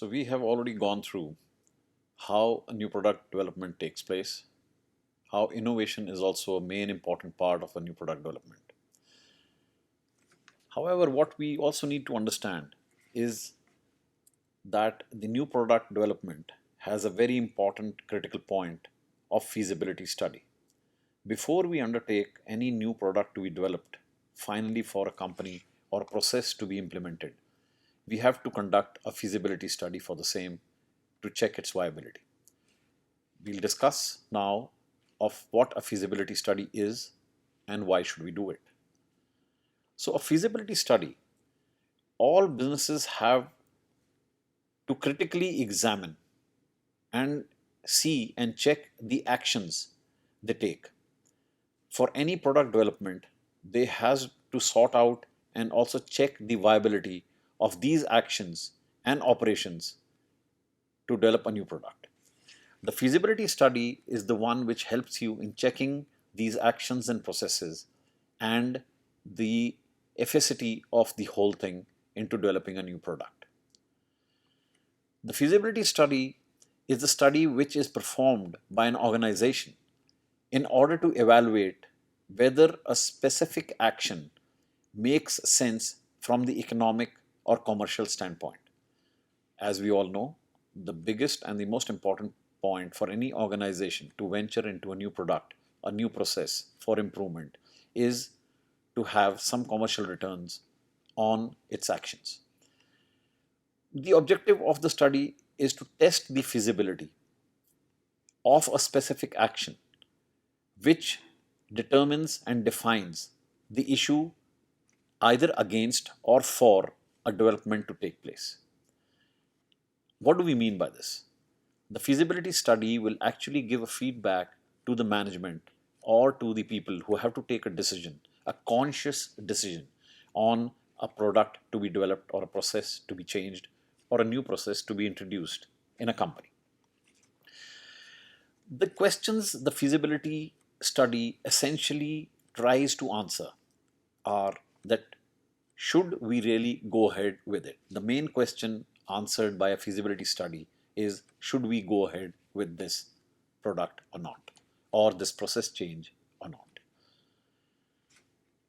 So we have already gone through how a new product development takes place, how innovation is also a main important part of a new product development. However, what we also need to understand is that the new product development has a very important critical point of feasibility study. Before we undertake any new product to be developed, finally for a company or a process to be implemented, we have to conduct a feasibility study for the same to check its viability. We'll discuss now of what a feasibility study is and why should we do it. So a feasibility study, all businesses have to critically examine and see and check the actions they take. For any product development, they has to sort out and also check the viability of these actions and operations to develop a new product. The feasibility study is the one which helps you in checking these actions and processes and the efficacy of the whole thing into developing a new product. The feasibility study is the study which is performed by an organization in order to evaluate whether a specific action makes sense from the economic or commercial standpoint. As we all know, the biggest and the most important point for any organization to venture into a new product, a new process for improvement is to have some commercial returns on its actions. The objective of the study is to test the feasibility of a specific action which determines and defines the issue either against or for a development to take place. What do we mean by this? The feasibility study will actually give a feedback to the management or to the people who have to take a decision, a conscious decision on a product to be developed or a process to be changed or a new process to be introduced in a company. The questions the feasibility study essentially tries to answer are that should we really go ahead with it? The main question answered by a feasibility study is should we go ahead with this product or not, or this process change or not.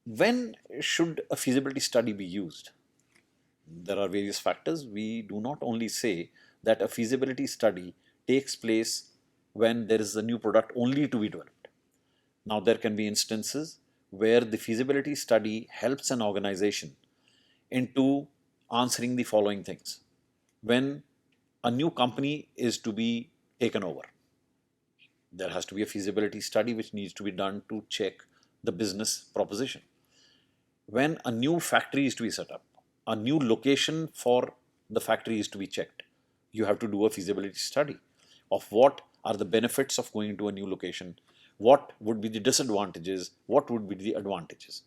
When should a feasibility study be used? There are various factors. We do not only say that a feasibility study takes place when there is a new product only to be developed. Now, there can be instances where the feasibility study helps an organization into answering the following things. When a new company is to be taken over, there has to be a feasibility study which needs to be done to check the business proposition. When a new factory is to be set up, a new location for the factory is to be checked, you have to do a feasibility study of what are the benefits of going to a new location, what would be the disadvantages, what would be the advantages.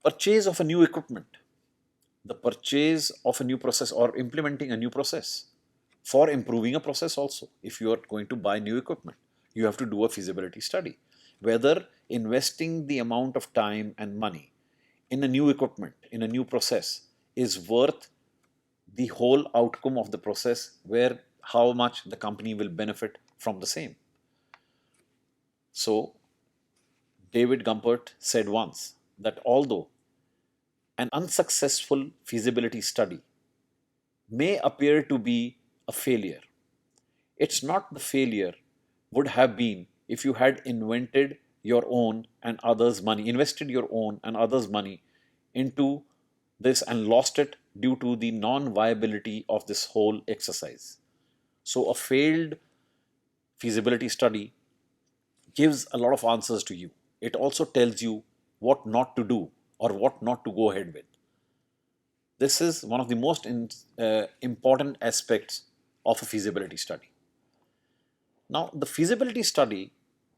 Purchase of a new equipment, the purchase of a new process or implementing a new process. For improving a process also, if you are going to buy new equipment, you have to do a feasibility study. Whether investing the amount of time and money in a new equipment, in a new process is worth the whole outcome of the process, where how much the company will benefit from the same. So, David Gumpert said once that although an unsuccessful feasibility study may appear to be a failure, it's not the failure would have been if you had invented your own and others' money, invested your own and others' money into this and lost it due to the non-viability of this whole exercise. So a failed feasibility study gives a lot of answers to you. It also tells you what not to do or what not to go ahead with. This is one of the most important aspects of a feasibility study. Now, the feasibility study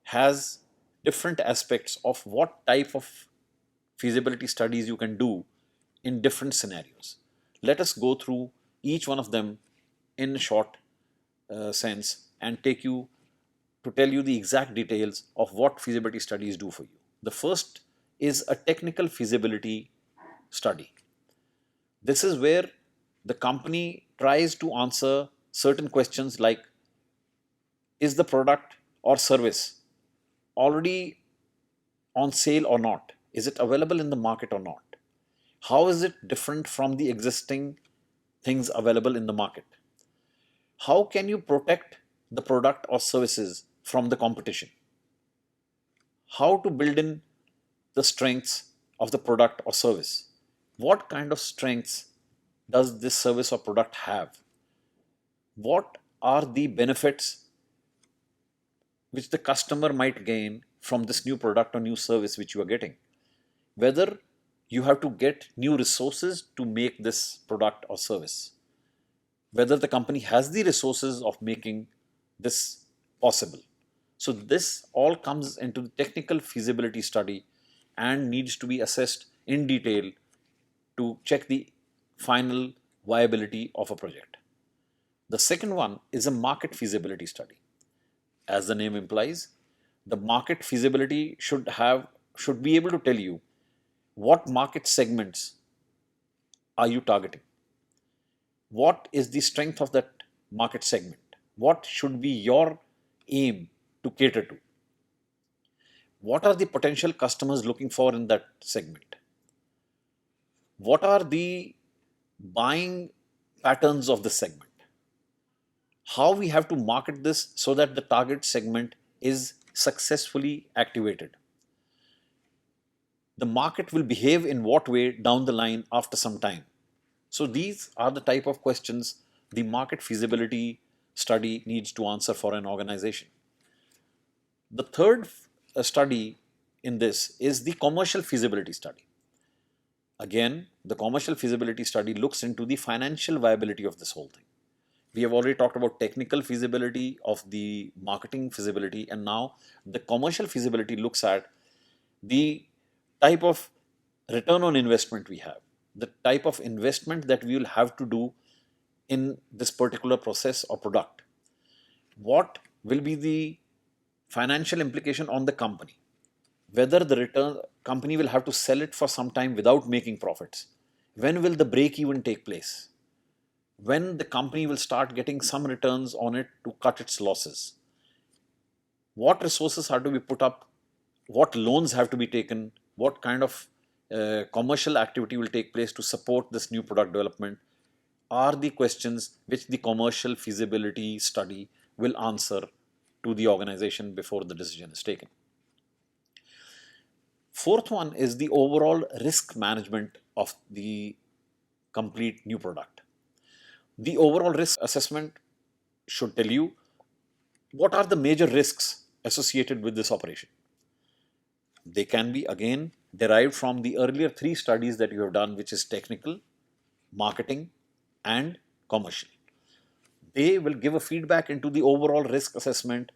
has different aspects of what type of feasibility studies you can do in different scenarios. Let us go through each one of them in a short sense and tell you the exact details of what feasibility studies do for you. The first is a technical feasibility study. This is where the company tries to answer certain questions like, is the product or service already on sale or not? Is it available in the market or not? How is it different from the existing things available in the market? How can you protect the product or services from the competition? How to build in the strengths of the product or service? What kind of strengths does this service or product have? What are the benefits which the customer might gain from this new product or new service which you are getting? Whether you have to get new resources to make this product or service, whether the company has the resources of making this possible. So this all comes into the technical feasibility study and needs to be assessed in detail to check the final viability of a project. The second one is a market feasibility study. As the name implies, the market feasibility should be able to tell you what market segments are you targeting? What is the strength of that market segment? What should be your aim to cater to? What are the potential customers looking for in that segment? What are the buying patterns of the segment? How we have to market this so that the target segment is successfully activated? The market will behave in what way down the line after some time? So these are the type of questions the market feasibility study needs to answer for an organization. The third study in this is the commercial feasibility study. Again, the commercial feasibility study looks into the financial viability of this whole thing. We have already talked about technical feasibility of the marketing feasibility, and now the commercial feasibility looks at the type of return on investment we have, the type of investment that we will have to do in this particular process or product. What will be the financial implication on the company? Whether the return company will have to sell it for some time without making profits. When will the break even take place? When the company will start getting some returns on it to cut its losses? What resources are to be put up? What loans have to be taken? What kind of commercial activity will take place to support this new product development? Are the questions which the commercial feasibility study will answer to the organization before the decision is taken. Fourth one is the overall risk management of the complete new product. The overall risk assessment should tell you what are the major risks associated with this operation. They can be again derived from the earlier three studies that you have done, which is technical, marketing, and commercial. They will give a feedback into the overall risk assessment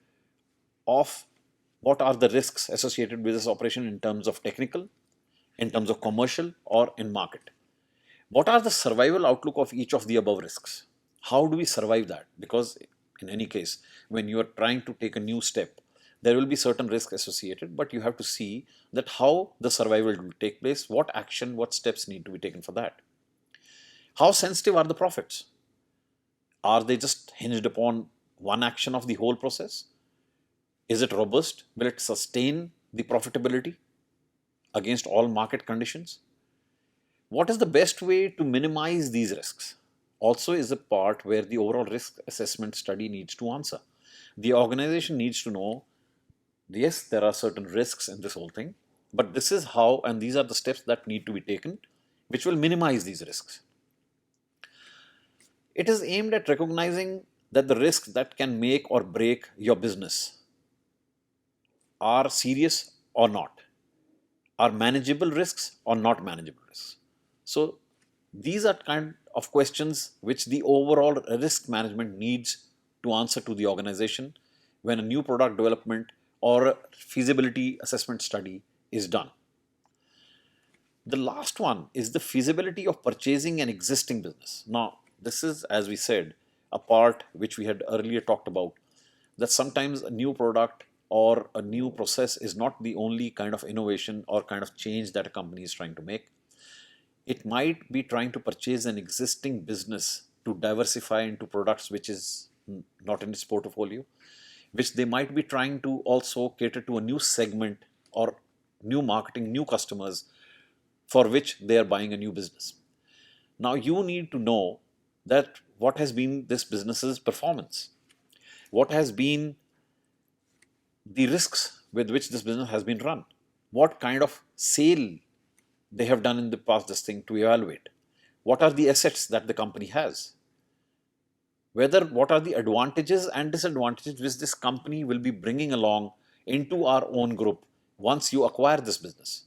of what are the risks associated with this operation in terms of technical, in terms of commercial, or in market. What are the survival outlook of each of the above risks? How do we survive that? Because in any case, when you are trying to take a new step, there will be certain risks associated, but you have to see that how the survival will take place, what action, what steps need to be taken for that. How sensitive are the profits? Are they just hinged upon one action of the whole process? Is it robust? Will it sustain the profitability against all market conditions? What is the best way to minimize these risks? Also is a part where the overall risk assessment study needs to answer. The organization needs to know, yes, there are certain risks in this whole thing, but this is how, and these are the steps that need to be taken, which will minimize these risks. It is aimed at recognizing that the risks that can make or break your business are serious or not, are manageable risks or not manageable risks. So these are kind of questions which the overall risk management needs to answer to the organization when a new product development or a feasibility assessment study is done. The last one is the feasibility of purchasing an existing business. Now, this is, as we said, a part which we had earlier talked about, that sometimes a new product or a new process is not the only kind of innovation or kind of change that a company is trying to make. It might be trying to purchase an existing business to diversify into products which is not in its portfolio, which they might be trying to also cater to a new segment or new marketing, new customers for which they are buying a new business. Now you need to know that what has been this business's performance, what has been the risks with which this business has been run, what kind of sale they have done in the past, this thing to evaluate, what are the assets that the company has, whether what are the advantages and disadvantages which this company will be bringing along into our own group once you acquire this business.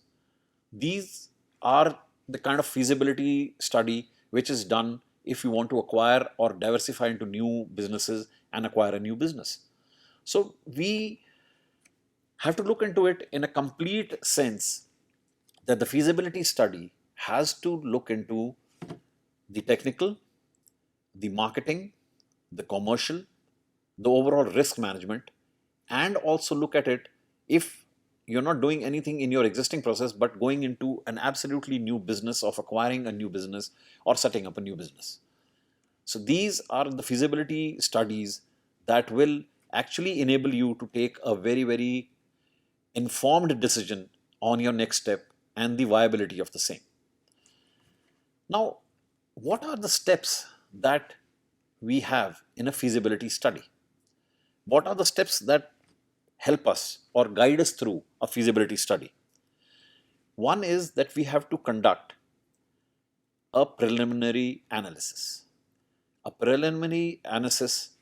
These are the kind of feasibility study which is done if you want to acquire or diversify into new businesses and acquire a new business. So we have to look into it in a complete sense, that the feasibility study has to look into the technical, the marketing, the commercial, the overall risk management, and also look at it if you're not doing anything in your existing process but going into an absolutely new business of acquiring a new business or setting up a new business. So these are the feasibility studies that will actually enable you to take a very, very informed decision on your next step and the viability of the same. Now, what are the steps that we have in a feasibility study? What are the steps that help us or guide us through a feasibility study? One is that we have to conduct a preliminary analysis. A preliminary analysis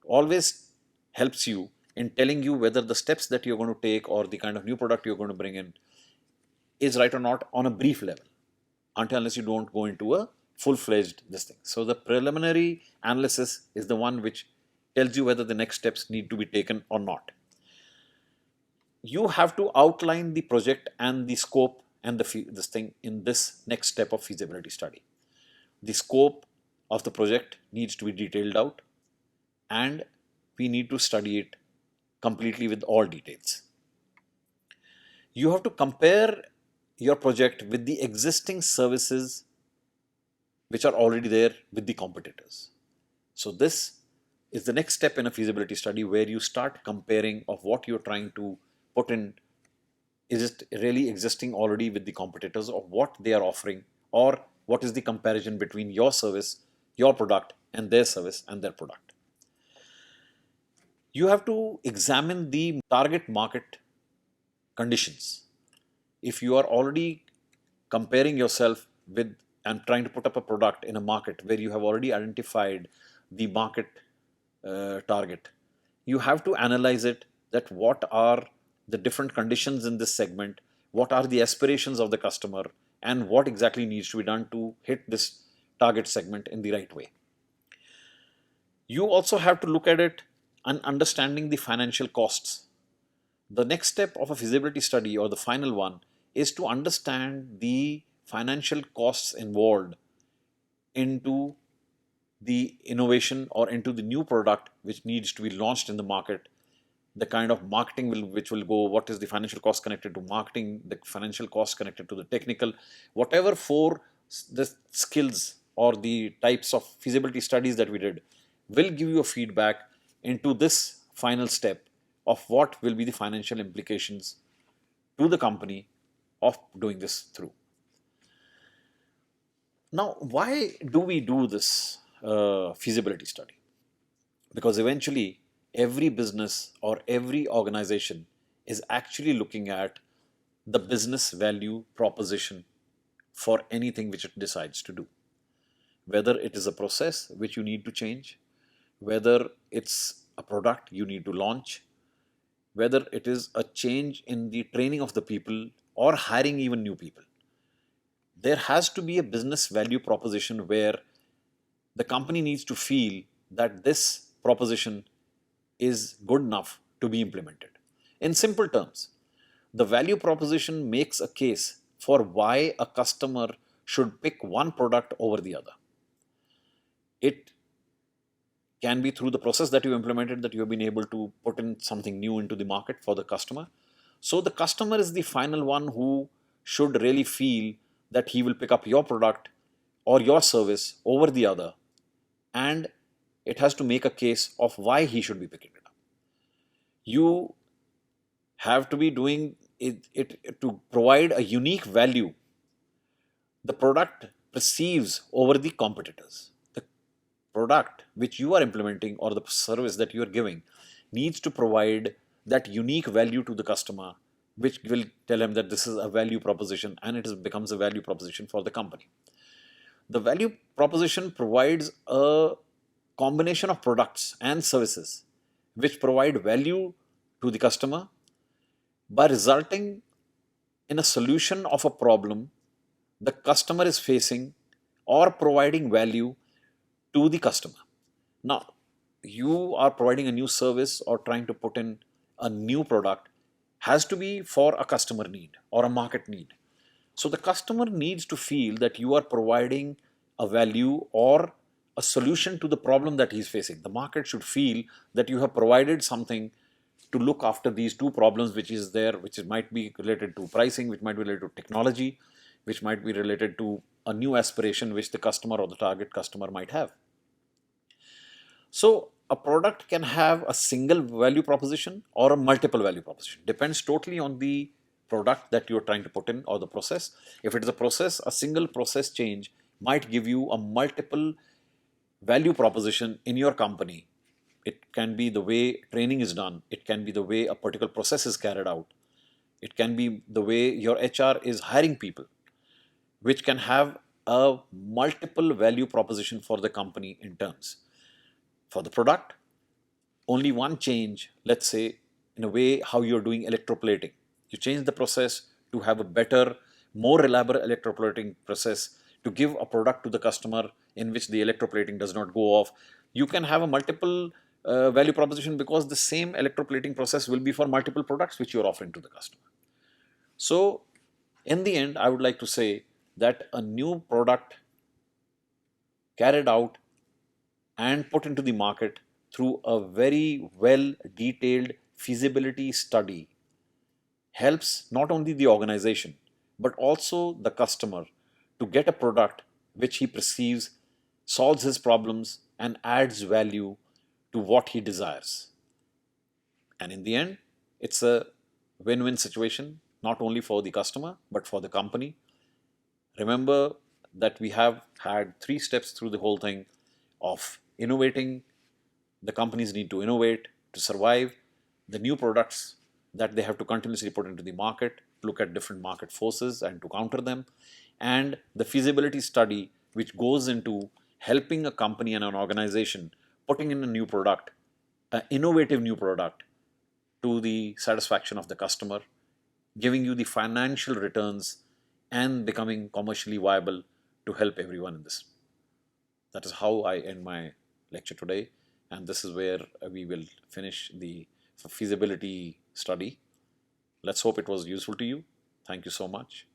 always helps you in telling you whether the steps that you're going to take or the kind of new product you're going to bring in is right or not on a brief level, until unless you don't go into a full-fledged this thing. So the preliminary analysis is the one which tells you whether the next steps need to be taken or not. You have to outline the project and the scope and this thing in this next step of feasibility study. The scope of the project needs to be detailed out, and we need to study it completely with all details. You have to compare your project with the existing services which are already there with the competitors. So this is the next step in a feasibility study, where you start comparing of what you're trying to put in. Is it really existing already with the competitors, or what they are offering, or what is the comparison between your service, your product, and their service and their product? You have to examine the target market conditions. If you are already comparing yourself with and trying to put up a product in a market where you have already identified the market target, you have to analyze it, that what are the different conditions in this segment, what are the aspirations of the customer, and what exactly needs to be done to hit this target segment in the right way. You also have to look at it and understanding the financial costs. The next step of a feasibility study, or the final one, is to understand the financial costs involved into the innovation or into the new product which needs to be launched in the market, the kind of marketing which will go, what is the financial cost connected to marketing, the financial cost connected to the technical, whatever for the skills or the types of feasibility studies that we did will give you a feedback into this final step of what will be the financial implications to the company of doing this through. Now, why do we do this feasibility study? Because eventually every business or every organization is actually looking at the business value proposition for anything which it decides to do. Whether it is a process which you need to change, whether it's a product you need to launch, whether it is a change in the training of the people or hiring even new people. There has to be a business value proposition where the company needs to feel that this proposition is good enough to be implemented. In simple terms, the value proposition makes a case for why a customer should pick one product over the other. It can be through the process that you implemented, that you have been able to put in something new into the market for the customer. So the customer is the final one who should really feel that he will pick up your product or your service over the other, and it has to make a case of why he should be picking it up. You have to be doing it to provide a unique value the product perceives over the competitors. The product which you are implementing or the service that you are giving needs to provide that unique value to the customer, which will tell him that this is a value proposition, and becomes a value proposition for the company. The value proposition provides a combination of products and services which provide value to the customer by resulting in a solution of a problem the customer is facing or providing value to the customer. Now, you are providing a new service or trying to put in a new product has to be for a customer need or a market need. So the customer needs to feel that you are providing a value or a solution to the problem that he's facing. The market should feel that you have provided something to look after these two problems which is there, might be related to pricing, which might be related to technology, which might be related to a new aspiration which the customer or the target customer might have. So a product can have a single value proposition or a multiple value proposition. Depends totally on the product that you're trying to put in or the process. If it is a process, a single process change might give you a multiple value proposition in your company. It can be the way training is done. It can be the way a particular process is carried out. It can be the way your HR is hiring people, which can have a multiple value proposition for the company in terms. For the product, only one change, let's say, in a way how you're doing electroplating. You change the process to have a better, more reliable electroplating process to give a product to the customer in which the electroplating does not go off. You can have a multiple value proposition because the same electroplating process will be for multiple products which you're offering to the customer. So, in the end, I would like to say that a new product carried out and put into the market through a very well detailed feasibility study helps not only the organization but also the customer to get a product which he perceives solves his problems and adds value to what he desires. And in the end, it's a win-win situation, not only for the customer but for the company. Remember that we have had 3 steps through the whole thing of innovating. The companies need to innovate to survive, the new products that they have to continuously put into the market, look at different market forces and to counter them, and the feasibility study which goes into helping a company and an organization putting in a new product, an innovative new product to the satisfaction of the customer, giving you the financial returns and becoming commercially viable to help everyone in this. That is how I end my lecture today, and this is where we will finish the feasibility study. Let's hope it was useful to you. Thank you so much.